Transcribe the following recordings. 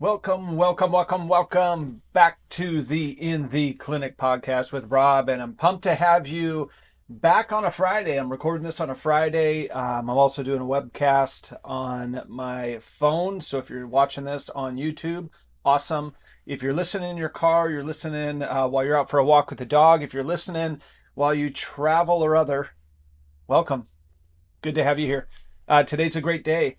Welcome back to the In the Clinic podcast with Rob, and I'm pumped to have you back on a Friday. I'm recording this on a Friday. I'm also doing a webcast on my phone, so if you're watching this on YouTube, awesome. If you're listening in your car, you're listening while you're out for a walk with the dog. If you're listening while you travel or other, welcome. Good to have you here. Today's a great day.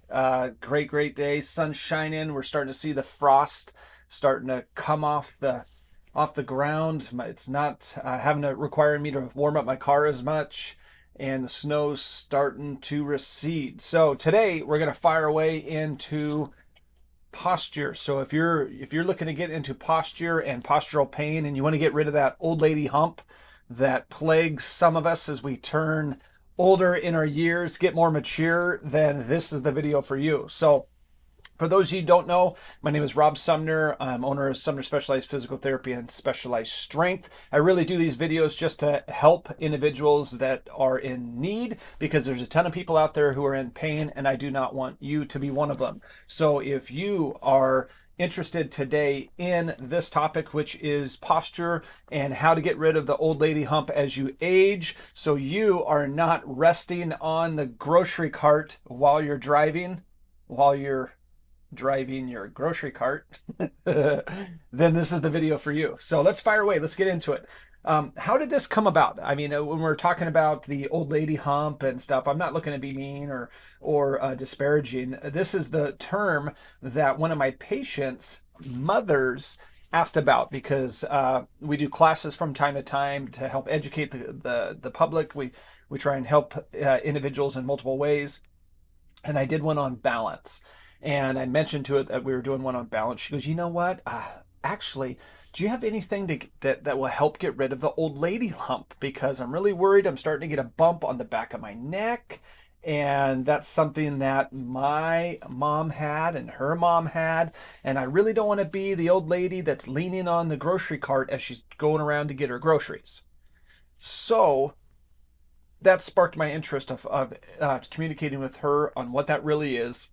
Great day. Sun's shining. We're starting to see the frost starting to come off the ground. It's not having to require me to warm up my car as much, and the snow's starting to recede. So today we're gonna fire away into posture. So if you're looking to get into posture and postural pain, and you want to get rid of that old lady hump that plagues some of us as we turn older in our years, get more mature, then this is the video for you. So for those of you who don't know, my name is Rob Sumner. I'm owner of Sumner Specialized Physical Therapy and Specialized Strength. I really do these videos just to help individuals that are in need, because there's a ton of people out there who are in pain, and I do not want you to be one of them. So if you are interested today in this topic, which is posture and how to get rid of the old lady hump as you age, so you are not resting on the grocery cart while you're driving your grocery cart, then this is the video for you. So let's fire away. Let's get into it. How did this come about? I mean, when we're talking about the old lady hump and stuff, I'm not looking to be mean or disparaging. This is the term that one of my patients' mothers asked about, because we do classes from time to time to help educate the public. We try and help individuals in multiple ways. And I did one on balance. And I mentioned to it that we were doing one on balance. She goes, you know what? Actually, do you have anything that will help get rid of the old lady hump? Because I'm really worried. I'm starting to get a bump on the back of my neck. And that's something that my mom had and her mom had. And I really don't want to be the old lady that's leaning on the grocery cart as she's going around to get her groceries. So that sparked my interest of communicating with her on what that really is,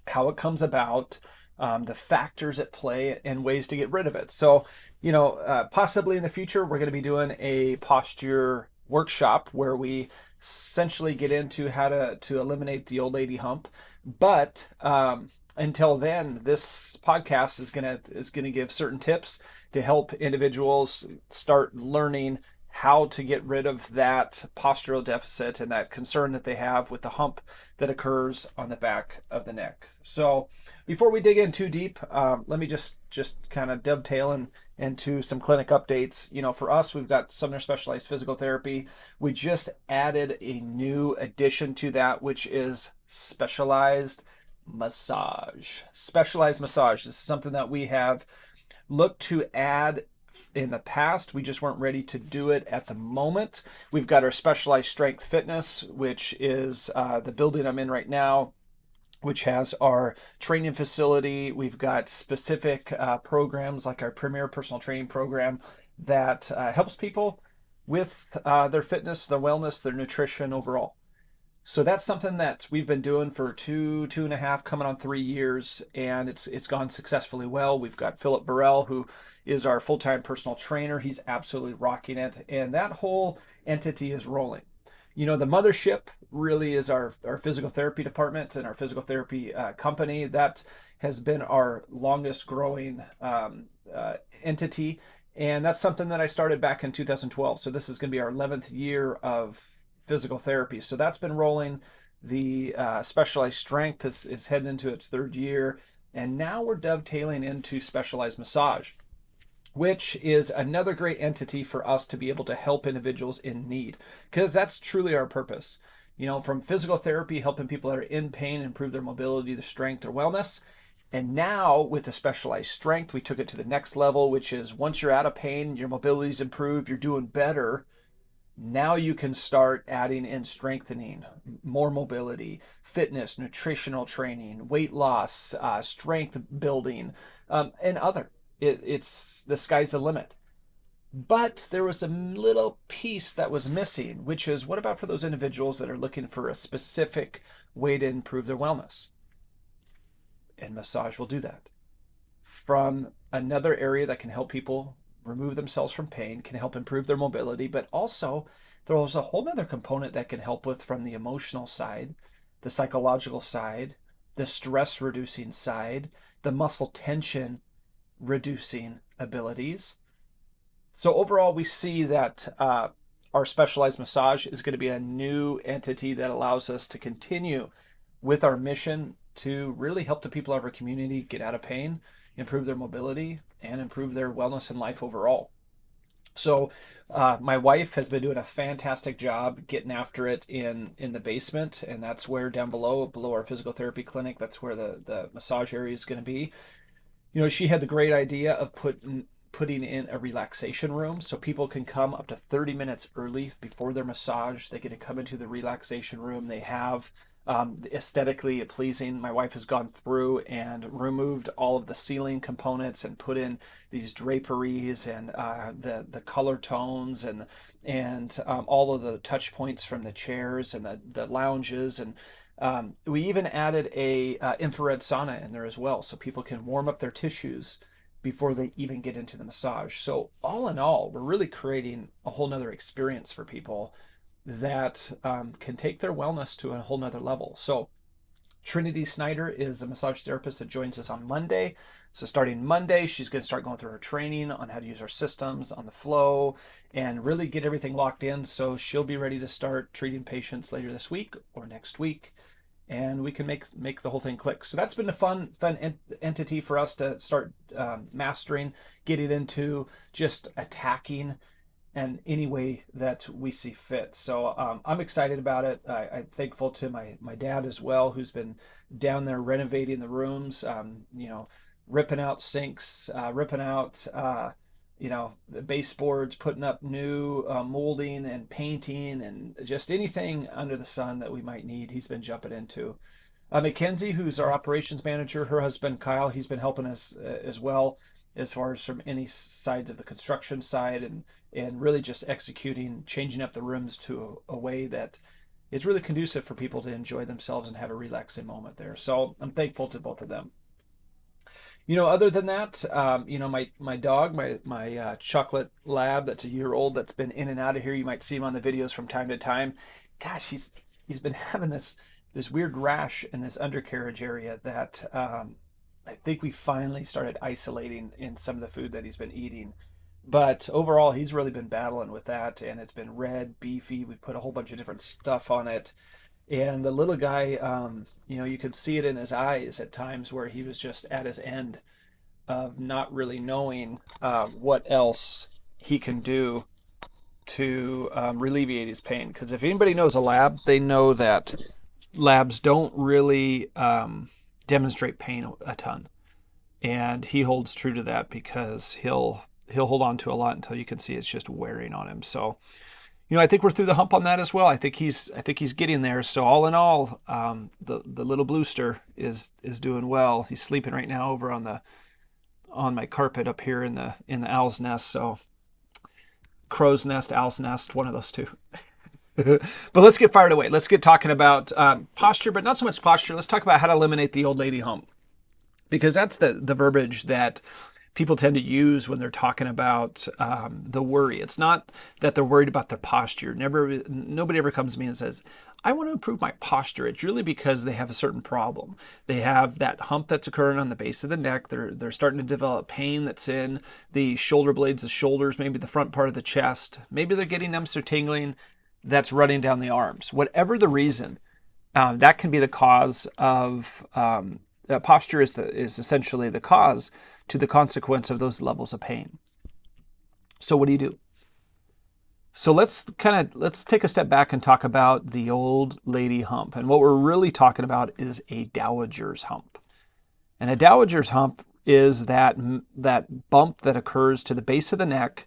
how it comes about, the factors at play, and ways to get rid of it. So, possibly in the future, we're going to be doing a posture workshop where we essentially get into how to eliminate the old lady hump. But until then, this podcast is gonna give certain tips to help individuals start learning how to get rid of that postural deficit and that concern that they have with the hump that occurs on the back of the neck. So before we dig in too deep, let me just kind of dovetail into some clinic updates. For us, we've got Sumner Specialized Physical Therapy. We just added a new addition to that, which is specialized massage. Specialized massage. This is something that we have looked to add in the past. We just weren't ready to do it at the moment. We've got our Specialized Strength Fitness, which is the building I'm in right now, which has our training facility. We've got specific programs like our Premier Personal Training Program that helps people with their fitness, their wellness, their nutrition overall. So that's something that we've been doing for two and a half, coming on 3 years, and it's gone successfully well. We've got Philip Burrell, who is our full-time personal trainer. He's absolutely rocking it, and that whole entity is rolling. The mothership really is our physical therapy department and our physical therapy company. That has been our longest growing entity, and that's something that I started back in 2012. So this is going to be our 11th year of physical therapy. So that's been rolling. The Specialized Strength is heading into its 3rd year. And now we're dovetailing into specialized massage, which is another great entity for us to be able to help individuals in need, because that's truly our purpose. From physical therapy, helping people that are in pain improve their mobility, their strength, their wellness. And now with the Specialized Strength, we took it to the next level, which is once you're out of pain, your mobility's improved, you're doing better. Now you can start adding in strengthening, more mobility, fitness, nutritional training, weight loss, strength building, and other. It's the sky's the limit. But there was a little piece that was missing, which is, what about for those individuals that are looking for a specific way to improve their wellness? And massage will do that. from another area that can help people remove themselves from pain, can help improve their mobility, but also there's a whole other component that can help with from the emotional side, the psychological side, the stress reducing side, the muscle tension reducing abilities. So overall, we see that our specialized massage is going to be a new entity that allows us to continue with our mission to really help the people of our community get out of pain, improve their mobility, and improve their wellness and life overall. So my wife has been doing a fantastic job getting after it in the basement, and that's where down below our physical therapy clinic, that's where the massage area is going to be. She had the great idea of putting in a relaxation room so people can come up to 30 minutes early before their massage. They get to come into the relaxation room. They have aesthetically pleasing. My wife has gone through and removed all of the ceiling components and put in these draperies and the color tones and all of the touch points from the chairs and the lounges, and we even added a infrared sauna in there as well, so people can warm up their tissues before they even get into the massage. So all in all, we're really creating a whole nother experience for people that can take their wellness to a whole nother level. So Trinity Snyder is a massage therapist that joins us on Monday. So starting Monday, she's going to start going through her training on how to use our systems on the flow and really get everything locked in. So she'll be ready to start treating patients later this week or next week, and we can make the whole thing click. So that's been a fun entity for us to start mastering, getting into, just attacking and any way that we see fit. So I'm excited about it. I'm thankful to my dad as well, who's been down there renovating the rooms, ripping out sinks, ripping out, the baseboards, putting up new molding and painting and just anything under the sun that we might need. He's been jumping into. Mackenzie, who's our operations manager, her husband Kyle, he's been helping us as well, as far as from any sides of the construction side, and really just executing, changing up the rooms to a way that is really conducive for people to enjoy themselves and have a relaxing moment there. So I'm thankful to both of them. Other than that, my dog, my chocolate lab that's a year old, that's been in and out of here. You might see him on the videos from time to time. Gosh, he's been having this weird rash in this undercarriage area that I think we finally started isolating in some of the food that he's been eating. But overall, he's really been battling with that, and it's been red, beefy. We put a whole bunch of different stuff on it. And the little guy, you could see it in his eyes at times where he was just at his end of not really knowing what else he can do to alleviate his pain. Because if anybody knows a lab, they know that labs don't really demonstrate pain a ton. And he holds true to that because he'll hold on to a lot until you can see it's just wearing on him. So, I think we're through the hump on that as well. I think he's getting there. So all in all, the little Bluester is doing well. He's sleeping right now over on my carpet up here in the owl's nest. So crow's nest, owl's nest, one of those two. But let's get fired away. Let's get talking about posture, but not so much posture. Let's talk about how to eliminate the old lady hump, because that's the verbiage that people tend to use when they're talking about the worry. It's not that they're worried about their posture. Nobody ever comes to me and says, I want to improve my posture. It's really because they have a certain problem. They have that hump that's occurring on the base of the neck. They're starting to develop pain that's in the shoulder blades, the shoulders, maybe the front part of the chest. Maybe they're getting numbness or tingling that's running down the arms. Whatever the reason, that can be the cause of posture is essentially the cause to the consequence of those levels of pain. So what do you do? So let's take a step back and talk about the old lady hump. And what we're really talking about is a dowager's hump. And a dowager's hump is that bump that occurs to the base of the neck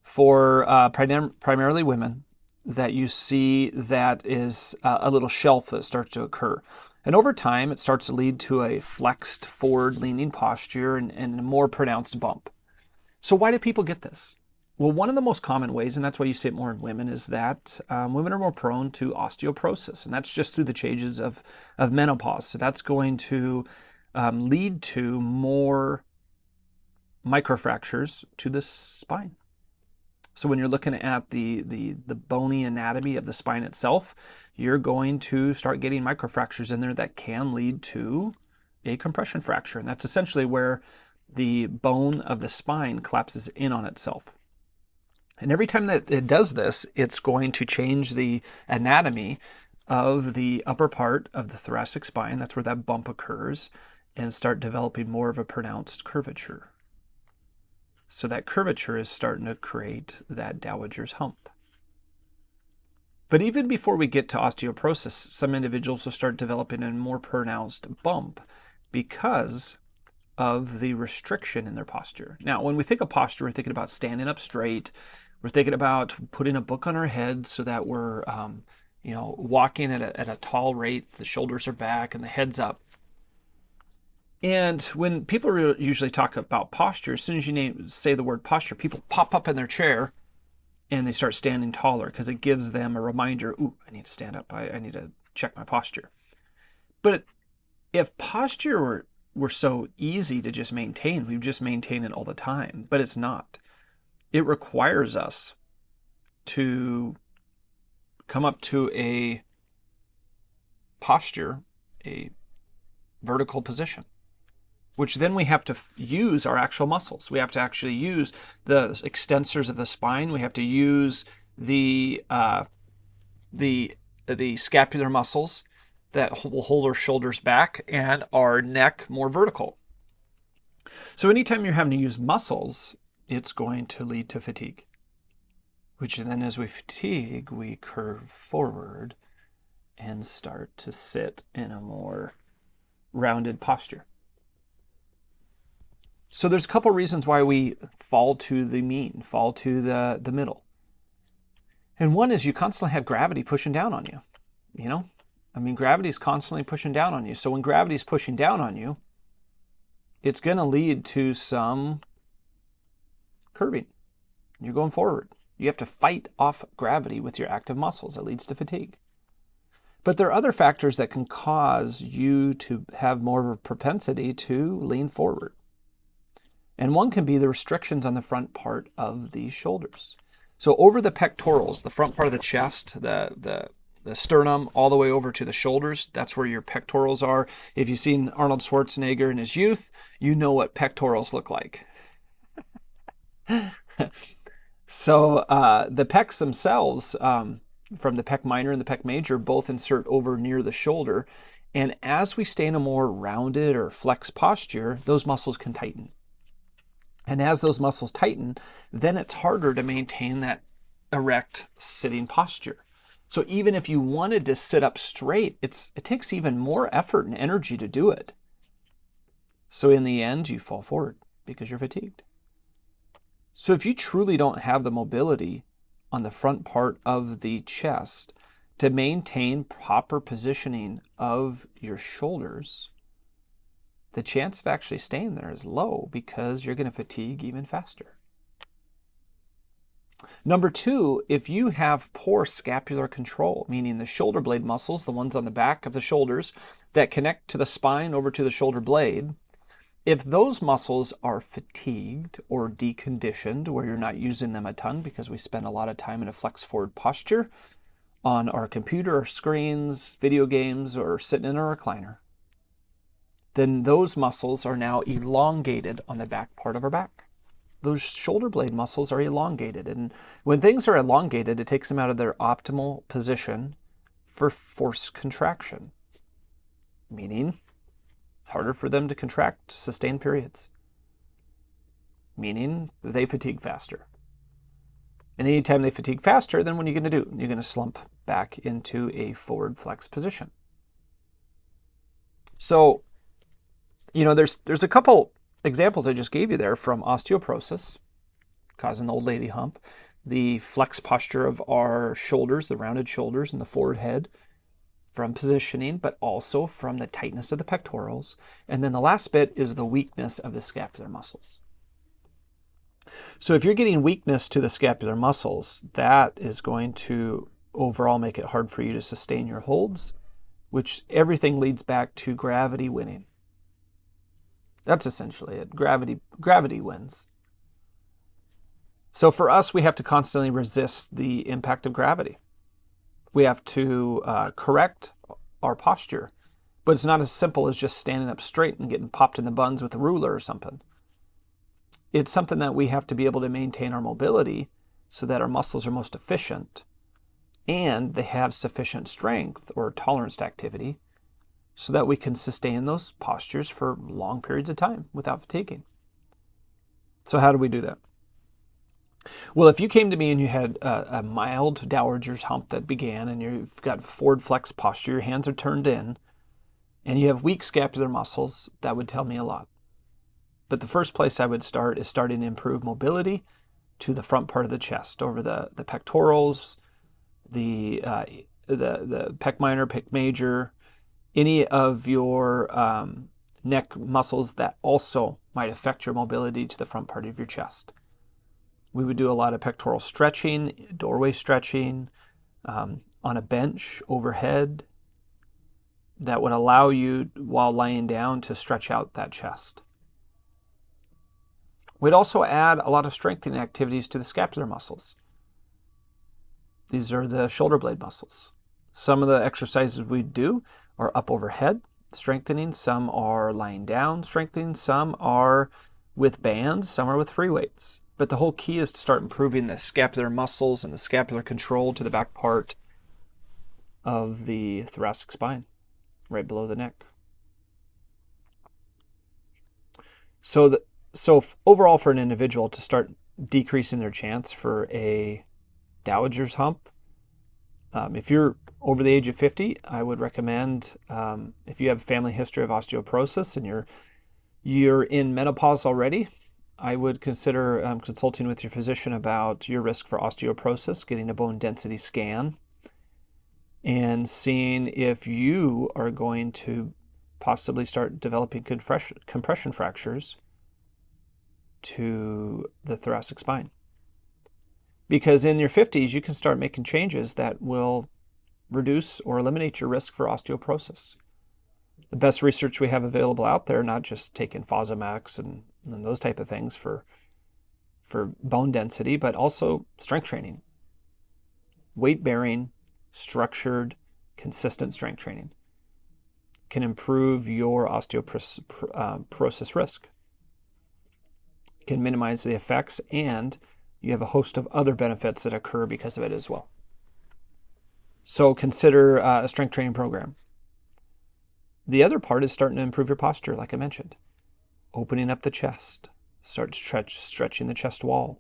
for primarily women, that you see that is a little shelf that starts to occur. And over time, it starts to lead to a flexed forward-leaning posture and a more pronounced bump. So why do people get this? Well, one of the most common ways, and that's why you see it more in women, is that women are more prone to osteoporosis. And that's just through the changes of menopause. So that's going to lead to more microfractures to the spine. So when you're looking at the bony anatomy of the spine itself, you're going to start getting microfractures in there that can lead to a compression fracture. And that's essentially where the bone of the spine collapses in on itself. And every time that it does this, it's going to change the anatomy of the upper part of the thoracic spine. That's where that bump occurs, and start developing more of a pronounced curvature. So that curvature is starting to create that dowager's hump. But even before we get to osteoporosis, some individuals will start developing a more pronounced bump because of the restriction in their posture. Now, when we think of posture, we're thinking about standing up straight. We're thinking about putting a book on our head so that we're, walking at a tall rate. The shoulders are back and the head's up. And when people usually talk about posture, as soon as you say the word posture, people pop up in their chair and they start standing taller because it gives them a reminder, ooh, I need to stand up. I need to check my posture. But if posture were so easy to just maintain, we would just maintain it all the time. But it's not. It requires us to come up to a posture, a vertical position, which then we have to use our actual muscles. We have to actually use the extensors of the spine. We have to use the scapular muscles that will hold our shoulders back and our neck more vertical. So anytime you're having to use muscles, it's going to lead to fatigue, which then as we fatigue, we curve forward and start to sit in a more rounded posture. So there's a couple reasons why we fall to the mean, fall to the middle. And one is you constantly have gravity pushing down on you. Gravity is constantly pushing down on you. So when gravity is pushing down on you, it's going to lead to some curving. You're going forward. You have to fight off gravity with your active muscles. It leads to fatigue. But there are other factors that can cause you to have more of a propensity to lean forward. And one can be the restrictions on the front part of the shoulders. So over the pectorals, the front part of the chest, the sternum, all the way over to the shoulders, that's where your pectorals are. If you've seen Arnold Schwarzenegger in his youth, you know what pectorals look like. So the pecs themselves, from the pec minor and the pec major, both insert over near the shoulder. And as we stay in a more rounded or flex posture, those muscles can tighten. And as those muscles tighten, then it's harder to maintain that erect sitting posture. So even if you wanted to sit up straight, it takes even more effort and energy to do it. So in the end, you fall forward because you're fatigued. So if you truly don't have the mobility on the front part of the chest to maintain proper positioning of your shoulders, the chance of actually staying there is low because you're going to fatigue even faster. Number two, if you have poor scapular control, meaning the shoulder blade muscles, the ones on the back of the shoulders that connect to the spine over to the shoulder blade, if those muscles are fatigued or deconditioned, where you're not using them a ton because we spend a lot of time in a flex forward posture on our computer screens, video games, or sitting in a recliner, then those muscles are now elongated on the back part of our back. Those shoulder blade muscles are elongated. And when things are elongated, it takes them out of their optimal position for forced contraction, meaning it's harder for them to contract sustained periods, meaning they fatigue faster. And anytime they fatigue faster, then what are you going to do? You're going to slump back into a forward flex position. So, there's a couple examples I just gave you there from osteoporosis, causing the old lady hump, the flex posture of our shoulders, the rounded shoulders and the forward head from positioning, but also from the tightness of the pectorals. And then the last bit is the weakness of the scapular muscles. So if you're getting weakness to the scapular muscles, that is going to overall make it hard for you to sustain your holds, which everything leads back to gravity winning. That's essentially it. Gravity wins. So for us, we have to constantly resist the impact of gravity. We have to correct our posture. But it's not as simple as just standing up straight and getting popped in the buns with a ruler or something. It's something that we have to be able to maintain our mobility so that our muscles are most efficient and they have sufficient strength or tolerance to activity so that we can sustain those postures for long periods of time without fatiguing. So how do we do that? Well, if you came to me and you had a mild dowager's hump that began and you've got forward flex posture, your hands are turned in, and you have weak scapular muscles, that would tell me a lot. But the first place I would start is starting to improve mobility to the front part of the chest, over the pectorals, the pec minor, pec major, any of your neck muscles that also might affect your mobility to the front part of your chest. We would do a lot of pectoral stretching, doorway stretching, on a bench overhead that would allow you, while lying down, to stretch out that chest. We'd also add a lot of strengthening activities to the scapular muscles. These are the shoulder blade muscles. Some of the exercises we do are up overhead, strengthening. Some are lying down, strengthening. Some are with bands. Some are with free weights. But the whole key is to start improving the scapular muscles and the scapular control to the back part of the thoracic spine, right below the neck. So overall, for an individual to start decreasing their chance for a dowager's hump, if you're over the age of 50, I would recommend, if you have a family history of osteoporosis and you're in menopause already, I would consider consulting with your physician about your risk for osteoporosis, getting a bone density scan, and seeing if you are going to possibly start developing compression fractures to the thoracic spine. Because in your 50s, you can start making changes that will reduce or eliminate your risk for osteoporosis. The best research we have available out there, not just taking Fosamax and those type of things for bone density, but also strength training, weight bearing, structured, consistent strength training can improve your osteoporosis risk, can minimize the effects, and you have a host of other benefits that occur because of it as well. So consider a strength training program. The other part is starting to improve your posture, like I mentioned. Opening up the chest, start stretching the chest wall.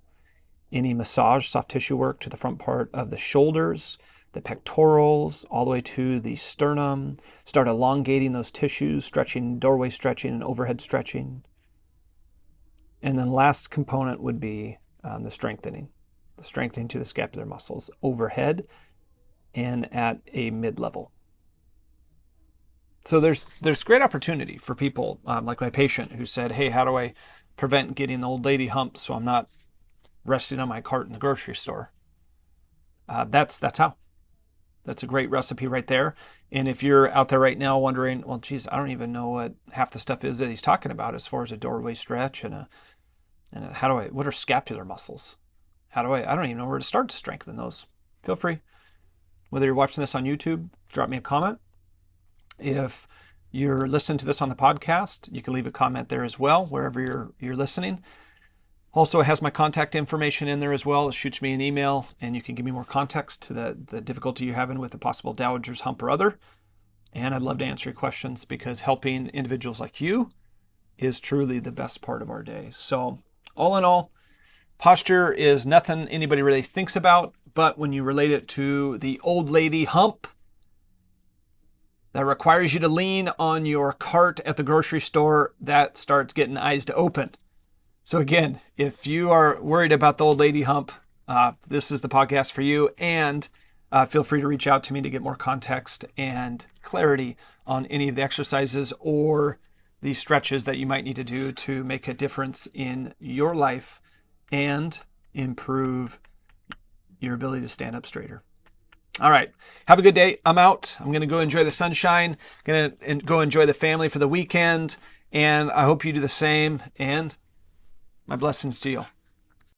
Any massage, soft tissue work to the front part of the shoulders, the pectorals, all the way to the sternum. Start elongating those tissues, stretching, doorway stretching, and overhead stretching. And then last component would be the strengthening to the scapular muscles overhead and at a mid-level. So there's great opportunity for people like my patient who said, hey, how do I prevent getting the old lady hump so I'm not resting on my cart in the grocery store? That's how. That's a great recipe right there. And if you're out there right now wondering, well, geez, I don't even know what half the stuff is that he's talking about as far as a doorway stretch and what are scapular muscles? I don't even know where to start to strengthen those. Feel free. Whether you're watching this on YouTube, drop me a comment. If you're listening to this on the podcast, you can leave a comment there as well, wherever you're listening. Also, it has my contact information in there as well. It shoots me an email, and you can give me more context to the difficulty you're having with a possible dowager's hump or other. And I'd love to answer your questions, because helping individuals like you is truly the best part of our day. So all in all, posture is nothing anybody really thinks about, but when you relate it to the old lady hump that requires you to lean on your cart at the grocery store, that starts getting eyes to open. So again, if you are worried about the old lady hump, this is the podcast for you. And feel free to reach out to me to get more context and clarity on any of the exercises or the stretches that you might need to do to make a difference in your life and improve your ability to stand up straighter. All right. Have a good day. I'm out. I'm going to go enjoy the sunshine. Going to go enjoy the family for the weekend. And I hope you do the same. And my blessings to you.